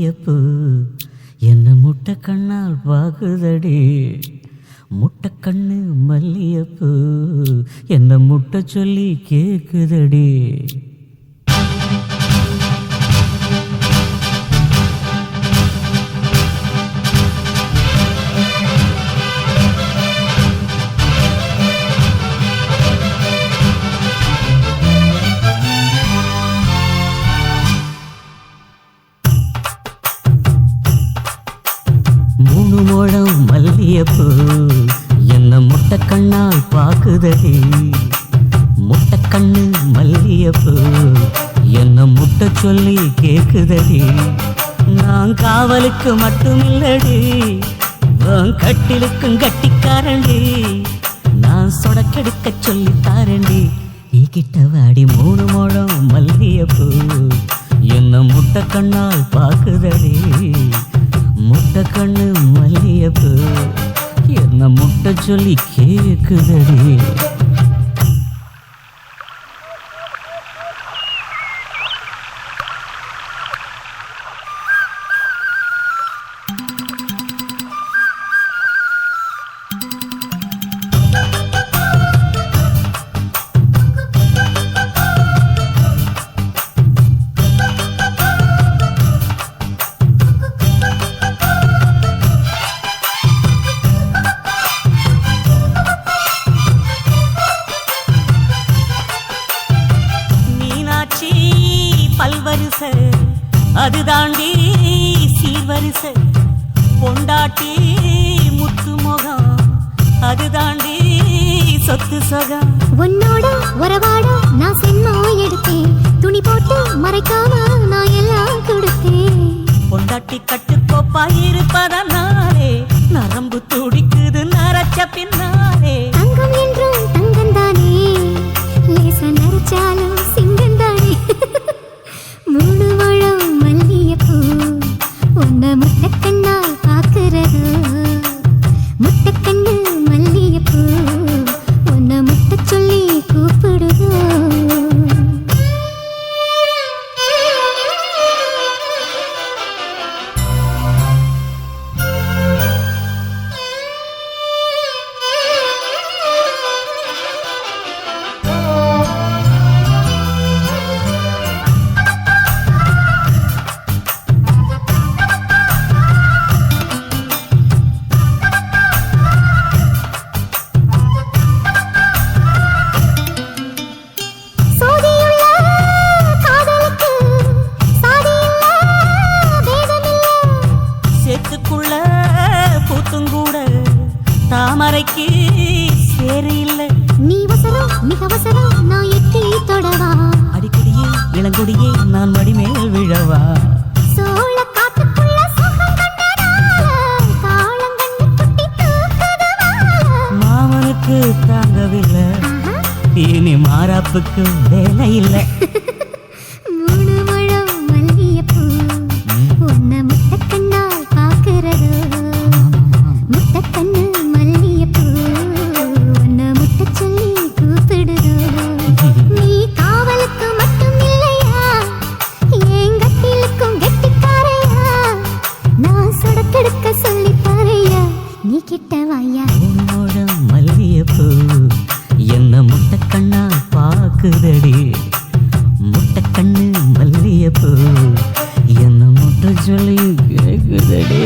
மல்லியப்பூ என்ன முட்டை கண்ணால் பாக்குதடி. முட்டை கண்ணு மல்லியப்பூ என்ன முட்டை சொல்லி கேக்குதடி. மூணு முழம் மல்லியப்பூ என்ன முட்டை கண்ணால் பாக்குதடி. முட்டை கண்ணு மல்லியப்பூ என்ன முட்டை சொல்லி கேக்குதடி. நான் காவலுக்கு மட்டுமில்லடி, கட்டிலுக்கும் கட்டிக்காரண்டி. நான் சொடக்கெடுக்க சொல்லி தாரண்டி. நீ கிட்ட வாடி மூணு முழம் மல்லியப்பூ என்ன முட்டை கண்ணால் பாக்குதடி. முட்டை கண்ணு மல்லியப்பூ என்ன முட்டை சொல்லி கேக்குதடி. பல்வரிசை அது தாண்டி சீர்வரிசை. பொண்டாட்டி முத்து முகம் அது தாண்டி சொத்து சொகம். உன்னோட உறவாட நான் சென்மோ எடுத்தேன். துணி போட்டு மறைக்காம நான் எல்லாம் கொடுத்தேன். பொண்டாட்டி கட்டுக்கோப்பாயிருப்பதனாலே நரம்பு துடிக்குது நரச்ச பின்னாலே. தங்கம் என்றும் தங்கம் தானே, லேச நரைச்சாலும் சிங்கம் தானே. மூணு முழம் மல்லியப்பூ உன்னை முட்டை கண்ணால் பாக்குறது. முட்டை கண்ணு மல்லியப்பூ உன்னை முட்டை சொல்லி கூப்பிடுதோ. தாமரைக்கு சேரு இல்ல. நீ வசரம் மிக வசரம் நான் எட்டி தொடவா. அடிக்கடியே இளங்கொடியே நான் மடிமேல் விழவா. சோழ காட்டுக்குள்ள சுகம் கண்டதால காலம் கண்டு குட்டி தூக்குதவா. மாமனுக்கு தாங்கவில்லை, இனி மாறாப்புக்கு வேலை இல்லை. மூணு முழம் மல்லியப்பூ உன்னை முட்டை கண்ணால் பாக்குறது. முட்டை கண்ணு மல்லியப்பூ உன்னை முட்டை சொல்லி கூப்பிடுதோ. நீ காவலுக்கு மட்டும் இல்லையா, என் கட்டிலுக்கும் கெட்டிக்காரையா. நான் சொடக்கெடுக்க சொல்லி பாரையா, நீ கிட்ட வாயா. உன்னோட மல்லியப்பூ என்ன முட்டை கண்ணால் பாக்குதடி. முட்டை கண்ணு மல்லியப்பூ என்ன முட்டை சொல்லி கேக்குதடி.